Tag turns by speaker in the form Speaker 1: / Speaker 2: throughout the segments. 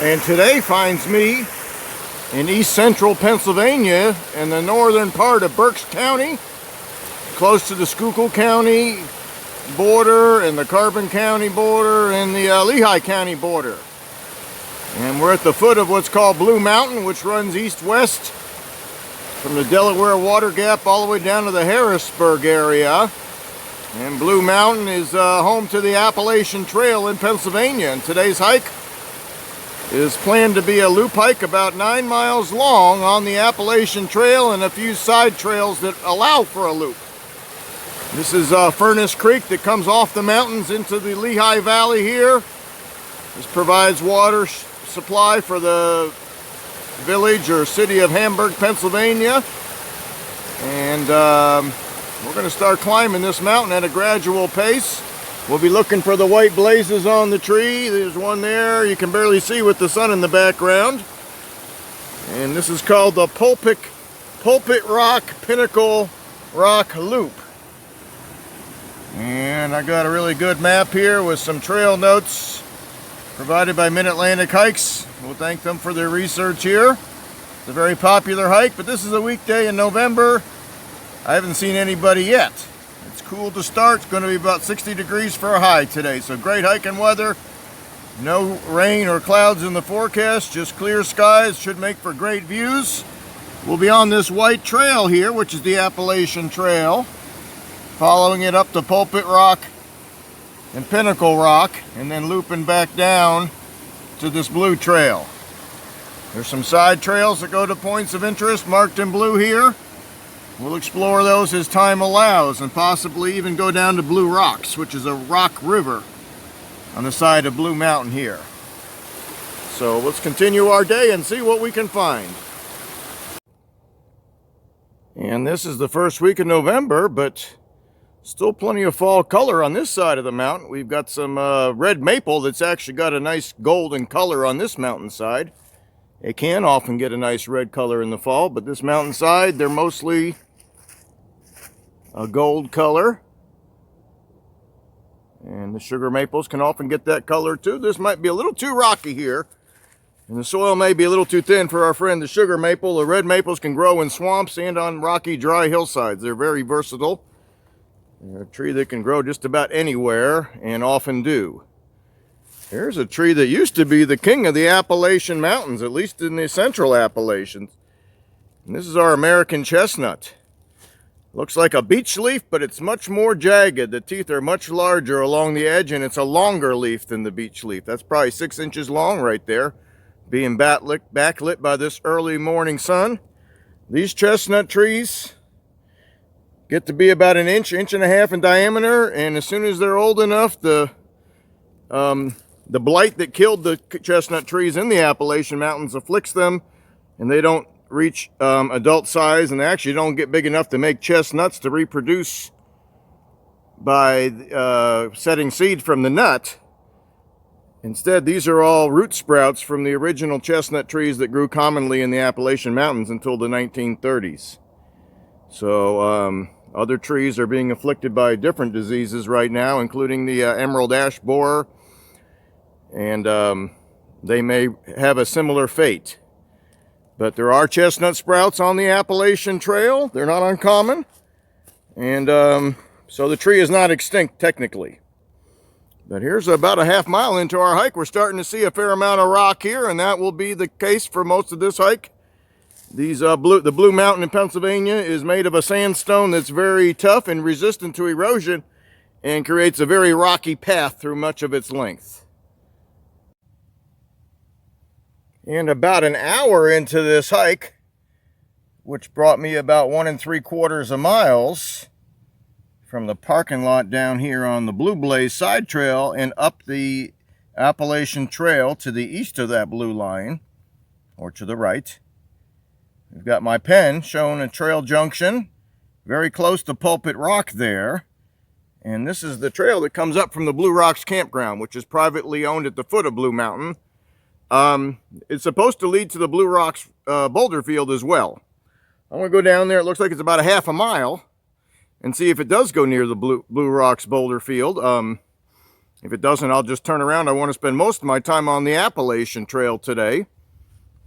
Speaker 1: And today finds me in east central Pennsylvania in the northern part of Birch County, close to the Schuylkill County border and the Carbon County border and the Lehigh County border. And we're at the foot of what's called Blue Mountain, which runs east-west from the Delaware Water Gap all the way down to the Harrisburg area. And Blue Mountain is home to the Appalachian Trail in Pennsylvania. And today's hike is planned to be a loop hike about 9 miles long on the Appalachian Trail and a few side trails that allow for a loop. This is Furnace Creek that comes off the mountains into the Lehigh Valley here. This provides water supply for the village or city of Hamburg, Pennsylvania. And we're going to start climbing this mountain at a gradual pace. We'll be looking for the white blazes on the tree. There's one there you can barely see with the sun in the background. And this is called the Pulpit Rock Pinnacle Rock Loop. And I got a really good map here with some trail notes provided by Mid-Atlantic Hikes. We'll thank them for their research here. It's a very popular hike, but this is a weekday in November. I haven't seen anybody yet. It's cool to start. It's going to be about 60 degrees for a high today, so great hiking weather. No rain or clouds in the forecast, just clear skies. Should make for great views. We'll be on this white trail here, which is the Appalachian Trail, following it up to Pulpit Rock and Pinnacle Rock, and then looping back down to this blue trail. There's some side trails that go to points of interest marked in blue here. We'll explore those as time allows and possibly even go down to Blue Rocks, which is a rock river on the side of Blue Mountain here. So let's continue our day and see what we can find. And this is the first week of November, but still plenty of fall color on this side of the mountain. We've got some red maple that's actually got a nice golden color on this mountainside. It can often get a nice red color in the fall, but this mountainside, they're mostly a gold color. And the sugar maples can often get that color too. This might be a little too rocky here, and the soil may be a little too thin for our friend the sugar maple. The red maples can grow in swamps and on rocky, dry hillsides. They're very versatile. They're a tree that can grow just about anywhere, and often do. Here's a tree that used to be the king of the Appalachian Mountains, at least in the central Appalachians. And this is our American chestnut. Looks like a beech leaf, but it's much more jagged. The teeth are much larger along the edge, and it's a longer leaf than the beech leaf. That's probably 6 inches long right there, being backlit by this early morning sun. These chestnut trees get to be about an inch and a half in diameter, and as soon as they're old enough, the blight that killed the chestnut trees in the Appalachian Mountains afflicts them, and they don't reach adult size, and they actually don't get big enough to make chestnuts to reproduce by setting seed from the nut. Instead, these are all root sprouts from the original chestnut trees that grew commonly in the Appalachian Mountains until the 1930s. So other trees are being afflicted by different diseases right now, including the emerald ash borer, and they may have a similar fate. But there are chestnut sprouts on the Appalachian Trail. They're not uncommon. And so the tree is not extinct technically. But here's about a half mile into our hike. We're starting to see a fair amount of rock here, and that will be the case for most of this hike. The Blue Mountain in Pennsylvania is made of a sandstone that's very tough and resistant to erosion, and creates a very rocky path through much of its length. And about an hour into this hike, which brought me about 1 3/4 miles from the parking lot down here on the Blue Blaze side trail and up the Appalachian Trail to the east of that blue line, or to the right. We've got my pen showing a trail junction very close to Pulpit Rock there. And this is the trail that comes up from the Blue Rocks Campground, which is privately owned at the foot of Blue Mountain. It's supposed to lead to the Blue Rocks boulder field as well. I'm going to go down there. It looks like it's about a half a mile, and see if it does go near the Blue Rocks boulder field. If it doesn't, I'll just turn around. I want to spend most of my time on the Appalachian Trail today,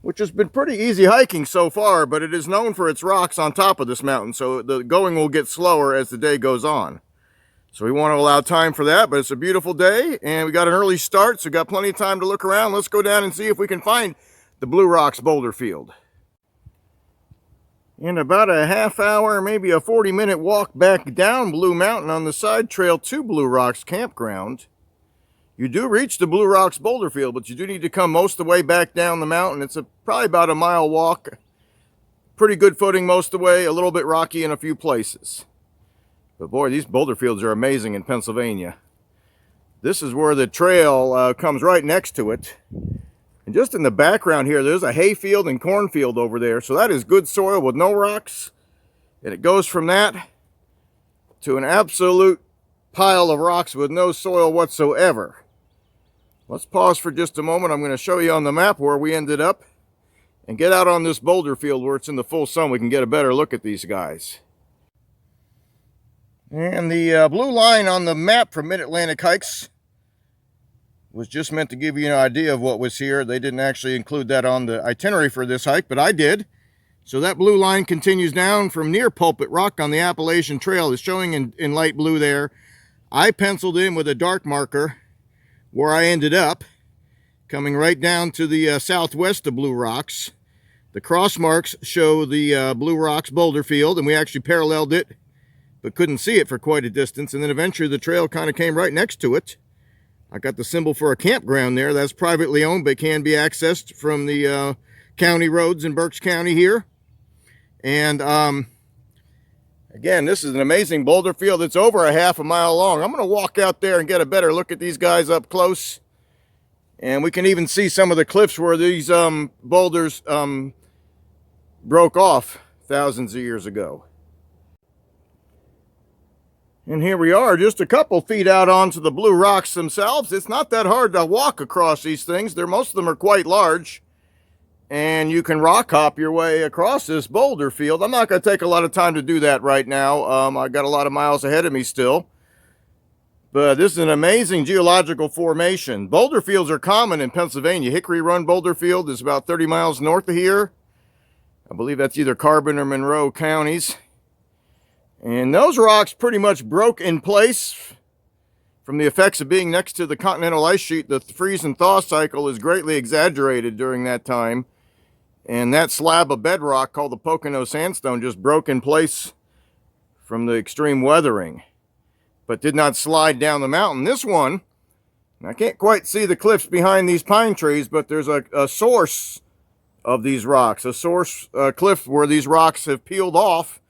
Speaker 1: which has been pretty easy hiking so far, but it is known for its rocks on top of this mountain, so the going will get slower as the day goes on. So we want to allow time for that, but it's a beautiful day, and we got an early start, so we got plenty of time to look around. Let's go down and see if we can find the Blue Rocks boulder field. In about a half hour, maybe a 40-minute walk back down Blue Mountain on the side trail to Blue Rocks Campground, you do reach the Blue Rocks boulder field, but you do need to come most of the way back down the mountain. It's probably about a mile walk. Pretty good footing most of the way, a little bit rocky in a few places. But boy, these boulder fields are amazing in Pennsylvania. This is where the trail comes right next to it. And just in the background here, there's a hayfield and cornfield over there. So that is good soil with no rocks. And it goes from that to an absolute pile of rocks with no soil whatsoever. Let's pause for just a moment. I'm going to show you on the map where we ended up and get out on this boulder field where it's in the full sun. We can get a better look at these guys. And the blue line on the map for Mid-Atlantic Hikes was just meant to give you an idea of what was here. They didn't actually include that on the itinerary for this hike, but I did. So that blue line continues down from near Pulpit Rock on the Appalachian Trail. It's showing in light blue there. I penciled in with a dark marker where I ended up, coming right down to the southwest of Blue Rocks. The cross marks show the Blue Rocks boulder field, and we actually paralleled it, but couldn't see it for quite a distance. And then eventually the trail kind of came right next to it. I got the symbol for a campground there. That's privately owned, but can be accessed from the county roads in Birch County here. And again, this is an amazing boulder field. It's over a half a mile long. I'm going to walk out there and get a better look at these guys up close. And we can even see some of the cliffs where these boulders broke off thousands of years ago. And here we are, just a couple feet out onto the Blue Rocks themselves. It's not that hard to walk across these things. Most of them are quite large. And you can rock hop your way across this boulder field. I'm not going to take a lot of time to do that right now. I got a lot of miles ahead of me still. But this is an amazing geological formation. Boulder fields are common in Pennsylvania. Hickory Run Boulder Field is about 30 miles north of here. I believe that's either Carbon or Monroe counties. And those rocks pretty much broke in place from the effects of being next to the continental ice sheet. The freeze and thaw cycle is greatly exaggerated during that time. And that slab of bedrock called the Pocono Sandstone just broke in place from the extreme weathering, but did not slide down the mountain. This one, I can't quite see the cliffs behind these pine trees, but there's a source of these rocks, a source cliff where these rocks have peeled off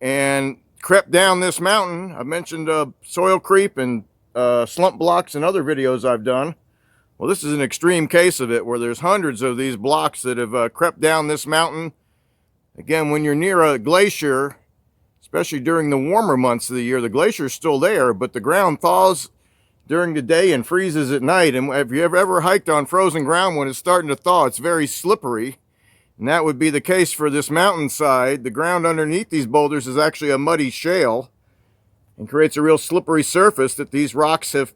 Speaker 1: and crept down this mountain. I mentioned soil creep and slump blocks in other videos I've done. Well, this is an extreme case of it, where there's hundreds of these blocks that have crept down this mountain. Again, when you're near a glacier, especially during the warmer months of the year, the glacier's still there, but the ground thaws during the day and freezes at night. And if you ever hiked on frozen ground when it's starting to thaw, it's very slippery. And that would be the case for this mountainside. The ground underneath these boulders is actually a muddy shale and creates a real slippery surface that these rocks have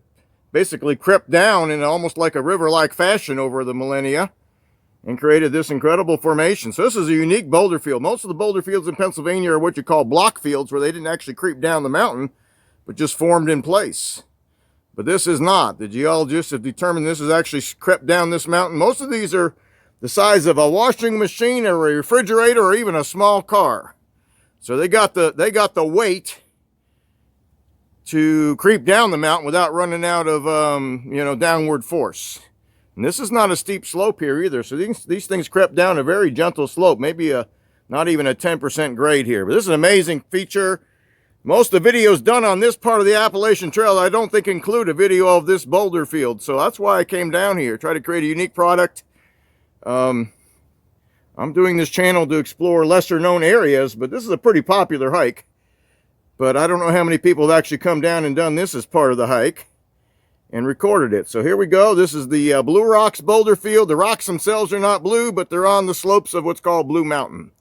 Speaker 1: basically crept down in almost like a river-like fashion over the millennia and created this incredible formation. So this is a unique boulder field. Most of the boulder fields in Pennsylvania are what you call block fields, where they didn't actually creep down the mountain, but just formed in place. But this is not. The geologists have determined this has actually crept down this mountain. Most of these are the size of a washing machine or a refrigerator or even a small car. So they got the weight to creep down the mountain without running out of downward force. And this is not a steep slope here either. So these things crept down a very gentle slope, maybe not even a 10% grade here. But this is an amazing feature. Most of the videos done on this part of the Appalachian Trail, I don't think include a video of this boulder field. So that's why I came down here, try to create a unique product. I'm doing this channel to explore lesser known areas, but this is a pretty popular hike. But I don't know how many people have actually come down and done this as part of the hike and recorded it. So here we go. This is the Blue Rocks boulder field. The rocks themselves are not blue, but they're on the slopes of what's called Blue Mountain.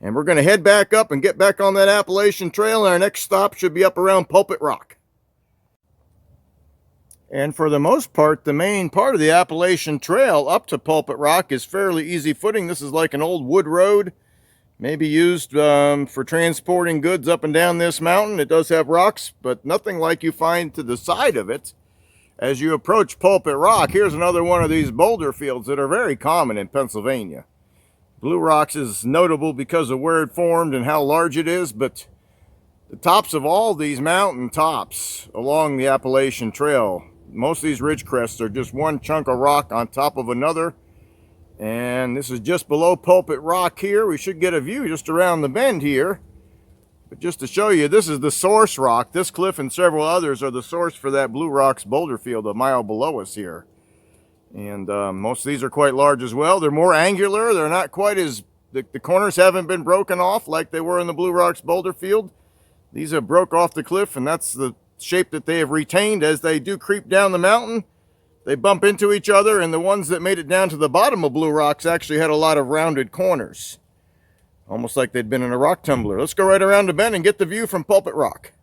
Speaker 1: And we're going to head back up and get back on that Appalachian Trail. And our next stop should be up around Pulpit Rock. And for the most part, the main part of the Appalachian Trail up to Pulpit Rock is fairly easy footing. This is like an old wood road, maybe used for transporting goods up and down this mountain. It does have rocks, but nothing like you find to the side of it. As you approach Pulpit Rock, here's another one of these boulder fields that are very common in Pennsylvania. Blue Rocks is notable because of where it formed and how large it is, but the tops of all these mountain tops along the Appalachian Trail, most of these ridge crests are just one chunk of rock on top of another. And this is just below Pulpit Rock here. We should get a view just around the bend here. But just to show you, this is the source rock. This cliff and several others are the source for that Blue Rocks boulder field a mile below us here. And most of these are quite large as well. They're more angular. They're not quite as, the corners haven't been broken off like they were in the Blue Rocks boulder field. These have broke off the cliff, and that's the shape that they have retained as they do creep down the mountain. They bump into each other, and the ones that made it down to the bottom of Blue Rocks actually had a lot of rounded corners, almost like they'd been in a rock tumbler. Let's go right around the bend and get the view from Pulpit Rock.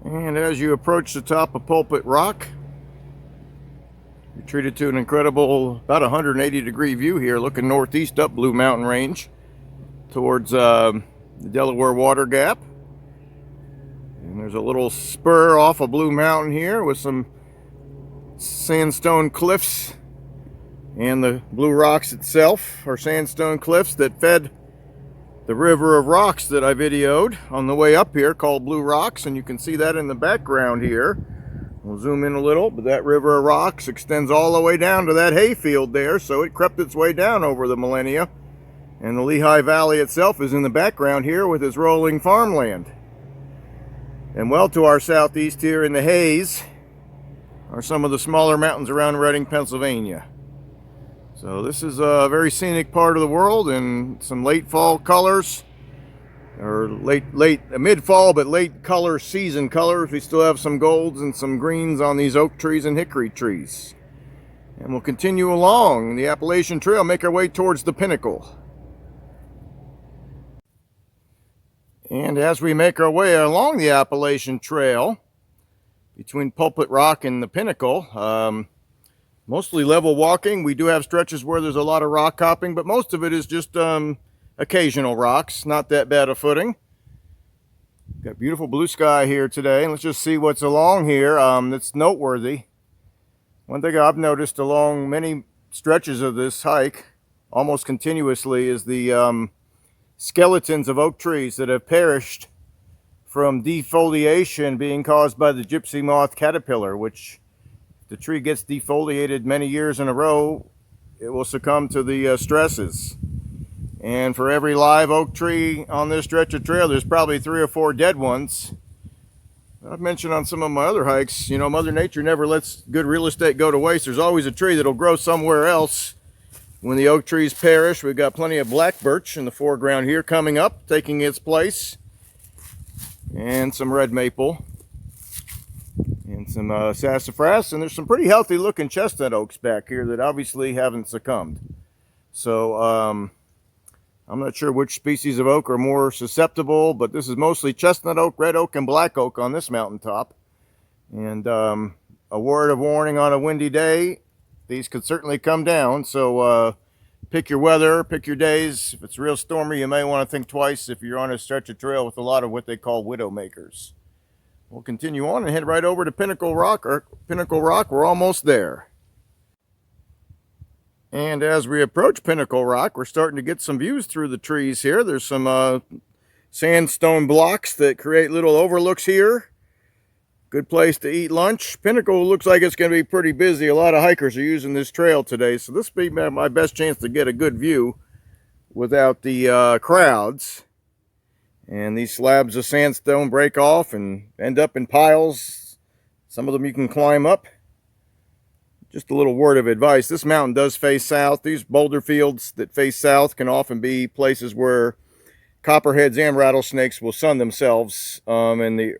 Speaker 1: And as you approach the top of Pulpit Rock, you're treated to an incredible, about 180-degree view here, looking northeast up Blue Mountain Range towards the Delaware Water Gap. And there's a little spur off of Blue Mountain here with some sandstone cliffs, and the Blue Rocks itself are sandstone cliffs that fed the river of rocks that I videoed on the way up here called Blue Rocks, and you can see that in the background here. We'll zoom in a little, but that river of rocks extends all the way down to that hayfield there, so it crept its way down over the millennia. And the Lehigh Valley itself is in the background here with its rolling farmland. And well to our southeast here in the haze are some of the smaller mountains around Reading, Pennsylvania. So this is a very scenic part of the world, and some late fall colors, or mid-fall but late color season colors. We still have some golds and some greens on these oak trees and hickory trees. And we'll continue along the Appalachian Trail, make our way towards the Pinnacle. And as we make our way along the Appalachian Trail, between Pulpit Rock and the Pinnacle, mostly level walking. We do have stretches where there's a lot of rock hopping, but most of it is just occasional rocks, not that bad a footing. Got beautiful blue sky here today, and let's just see what's along here that's noteworthy. One thing I've noticed along many stretches of this hike, almost continuously, is the skeletons of oak trees that have perished from defoliation being caused by the gypsy moth caterpillar, which the tree gets defoliated many years in a row, it will succumb to the stresses. And for every live oak tree on this stretch of trail, there's probably 3 or 4 dead ones. I've mentioned on some of my other hikes, you know, Mother Nature never lets good real estate go to waste. There's always a tree that'll grow somewhere else. When the oak trees perish, we've got plenty of black birch in the foreground here coming up, taking its place. And some red maple. And some sassafras, and there's some pretty healthy looking chestnut oaks back here that obviously haven't succumbed. So I'm not sure which species of oak are more susceptible, but this is mostly chestnut oak, red oak, and black oak on this mountaintop. And a word of warning on a windy day, these could certainly come down. So pick your weather, pick your days. If it's real stormy, you may want to think twice if you're on a stretch of trail with a lot of what they call widow makers. We'll continue on and head right over to Pinnacle Rock. We're almost there. And as we approach Pinnacle Rock, we're starting to get some views through the trees here. There's some sandstone blocks that create little overlooks here. Good place to eat lunch. Pinnacle looks like it's going to be pretty busy. A lot of hikers are using this trail today, so this will be my best chance to get a good view without the crowds. And these slabs of sandstone break off and end up in piles. Some of them you can climb up. Just a little word of advice. This mountain does face south. These boulder fields that face south can often be places where copperheads and rattlesnakes will sun themselves in the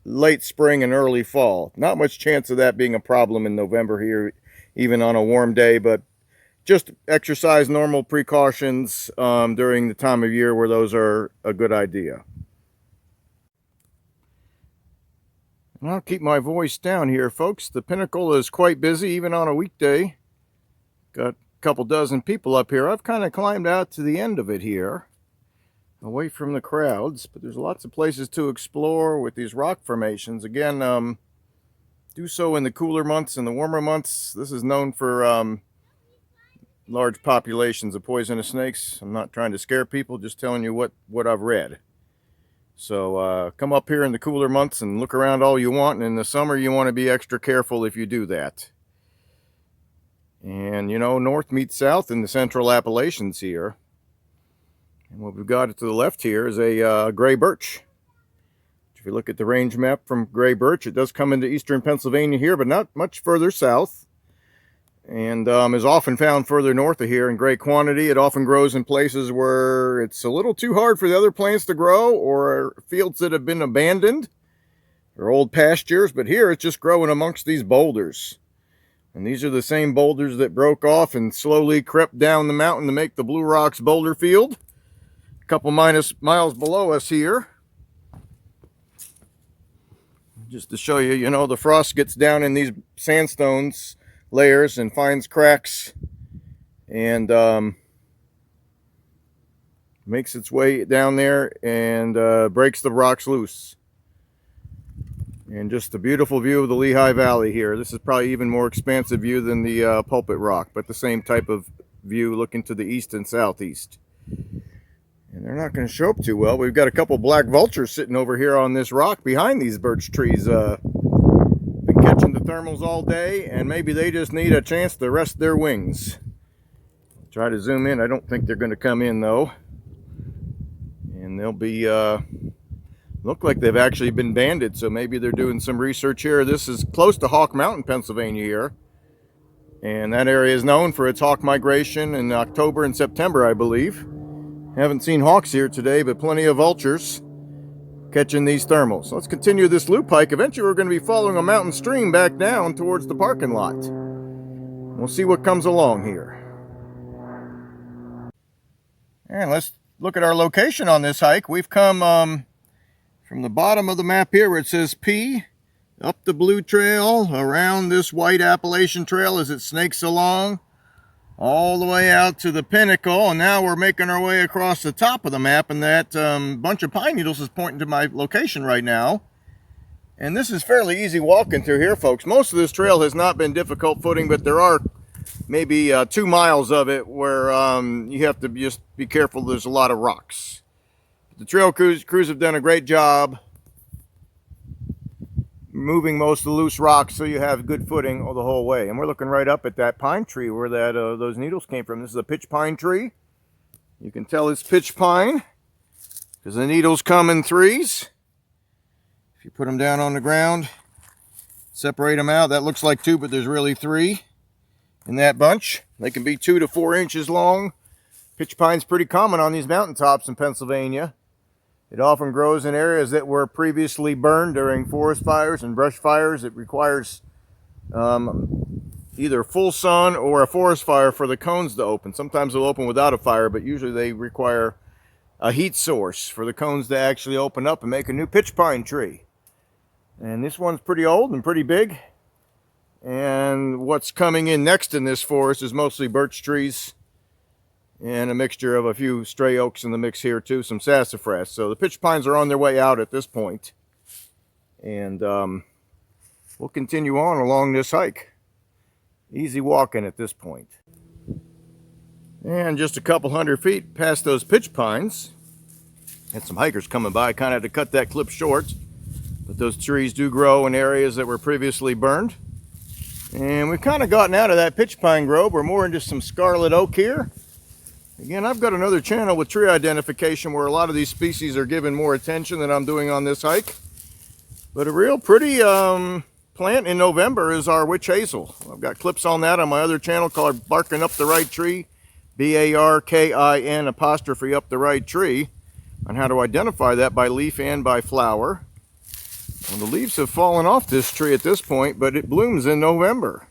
Speaker 1: late spring and early fall. Not much chance of that being a problem in November here, even on a warm day, but just exercise normal precautions during the time of year where those are a good idea. And I'll keep my voice down here, folks. The Pinnacle is quite busy, even on a weekday. Got a couple dozen people up here. I've kind of climbed out to the end of it here, away from the crowds, but there's lots of places to explore with these rock formations. Again, do so in the cooler months and the warmer months. This is known for large populations of poisonous snakes. I'm not trying to scare people, just telling you what I've read. So come up here in the cooler months and look around all you want, and in the summer you want to be extra careful if you do that. And you know, north meets south in the central Appalachians here. And what we've got to the left here is a gray birch. If you look at the range map from gray birch, it does come into eastern Pennsylvania here, but not much further south. And is often found further north of here in great quantity. It often grows in places where it's a little too hard for the other plants to grow, or fields that have been abandoned, or old pastures. But here it's just growing amongst these boulders. And these are the same boulders that broke off and slowly crept down the mountain to make the Blue Rocks boulder field. A couple miles below us here. Just to show you, you know, the frost gets down in these sandstones layers and finds cracks and makes its way down there and breaks the rocks loose. And just a beautiful view of the Lehigh Valley here. This is probably even more expansive view than the Pulpit Rock, but the same type of view looking to the east and southeast. And they're not going to show up too well. We've got a couple black vultures sitting over here on this rock behind these birch trees. Been catching the thermals all day, and maybe they just need a chance to rest their wings. Try to zoom in. I don't think they're going to come in though. And they'll be look like they've actually been banded, so maybe they're doing some research here. This is close to Hawk Mountain, Pennsylvania here, and that area is known for its hawk migration in October and September, I believe. Haven't seen hawks here today, but plenty of vultures catching these thermals. So let's continue this loop hike. Eventually we're going to be following a mountain stream back down towards the parking lot. We'll see what comes along here. And let's look at our location on this hike. We've come from the bottom of the map here where it says P, up the blue trail, around this white Appalachian Trail as it snakes along, all the way out to the Pinnacle, and now we're making our way across the top of the map, and that bunch of pine needles is pointing to my location right now. And this is fairly easy walking through here, folks. Most of this trail has not been difficult footing, but there are maybe 2 miles of it where you have to just be careful. There's a lot of rocks. The trail crews have done a great job moving most of the loose rocks so you have good footing the whole way. And we're looking right up at that pine tree where that those needles came from. This is a pitch pine tree. You can tell it's pitch pine because the needles come in threes. If you put them down on the ground, separate them out, that looks like 2, but there's really 3 in that bunch. They can be 2 to 4 inches long. Pitch pine's pretty common on these mountaintops in Pennsylvania. It often grows in areas that were previously burned during forest fires and brush fires. It requires either full sun or a forest fire for the cones to open. Sometimes they'll open without a fire, but usually they require a heat source for the cones to actually open up and make a new pitch pine tree. And this one's pretty old and pretty big. And what's coming in next in this forest is mostly birch trees and a mixture of a few stray oaks in the mix here too, some sassafras. So the pitch pines are on their way out at this point. And we'll continue on along this hike. Easy walking at this point. And just a couple 100 feet past those pitch pines, had some hikers coming by. Kind of had to cut that clip short, but those trees do grow in areas that were previously burned. And we've kind of gotten out of that pitch pine grove. We're more into some scarlet oak here. Again, I've got another channel with tree identification where a lot of these species are given more attention than I'm doing on this hike. But a real pretty plant in November is our witch hazel. I've got clips on that on my other channel called Barking Up the Right Tree, B-A-R-K-I-N apostrophe up the right tree, on how to identify that by leaf and by flower. Well, the leaves have fallen off this tree at this point, but it blooms in November,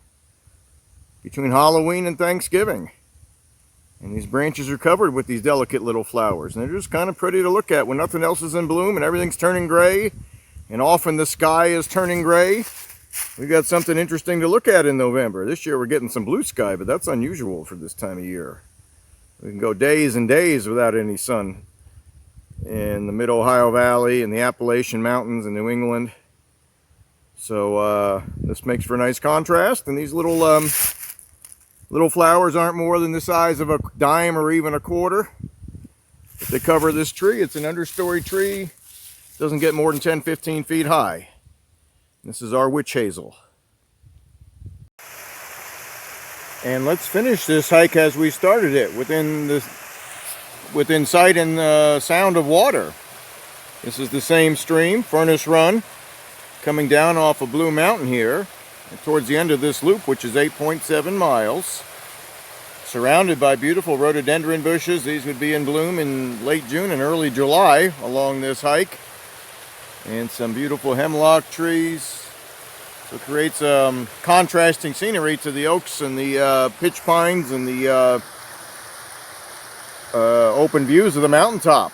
Speaker 1: between Halloween and Thanksgiving. And these branches are covered with these delicate little flowers. And they're just kind of pretty to look at when nothing else is in bloom and everything's turning gray. and often the sky is turning gray. We got something interesting to look at in November. This year we're getting some blue sky, but that's unusual for this time of year. We can go days and days without any sun in the mid-Ohio Valley and the Appalachian Mountains in New England. So this makes for a nice contrast, and these little flowers aren't more than the size of a dime or even a quarter. If they cover this tree, it's an understory tree. Doesn't get more than 10-15 feet high. This is our witch hazel. And let's finish this hike as we started it, within sight and sound of water. This is the same stream, Furnace Run, coming down off of Blue Mountain here, and towards the end of this loop, which is 8.7 miles. Surrounded by beautiful rhododendron bushes. These would be in bloom in late June and early July along this hike. And some beautiful hemlock trees. So it creates contrasting scenery to the oaks and the pitch pines and the open views of the mountaintop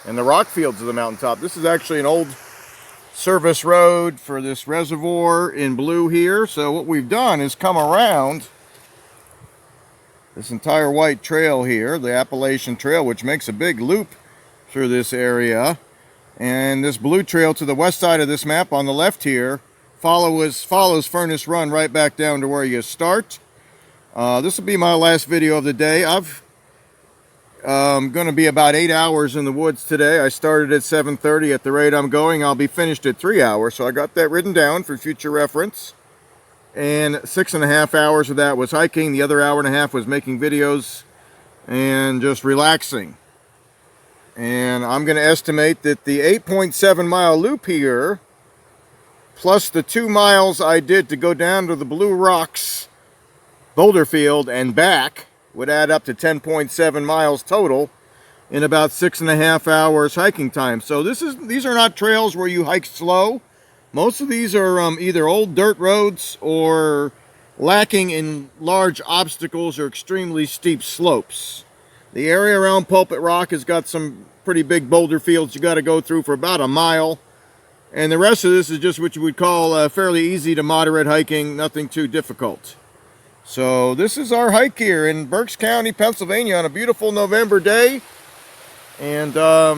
Speaker 1: and the rock fields of the mountaintop. This is actually an old service road for this reservoir in blue here. So what we've done is come around this entire white trail here, the Appalachian Trail, which makes a big loop through this area. And this blue trail to the west side of this map on the left here follows Furnace Run right back down to where you start. This will be my last video of the day. I'm going to be about 8 hours in the woods today. I started at 7:30. At the rate I'm going, I'll be finished at 3 hours. So I got that written down for future reference. And 6.5 hours of that was hiking. The other hour and a half was making videos and just relaxing. And I'm going to estimate that the 8.7 mile loop here, plus the 2 miles I did to go down to the Blue Rocks, Boulderfield, and back, would add up to 10.7 miles total in about 6.5 hours hiking time. So these are not trails where you hike slow. Most of these are either old dirt roads or lacking in large obstacles or extremely steep slopes. The area around Pulpit Rock has got some pretty big boulder fields you got to go through for about a mile. And the rest of this is just what you would call fairly easy to moderate hiking, nothing too difficult. So this is our hike here in Birch County, Pennsylvania on a beautiful November day. And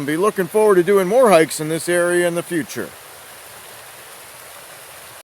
Speaker 1: be looking forward to doing more hikes in this area in the future.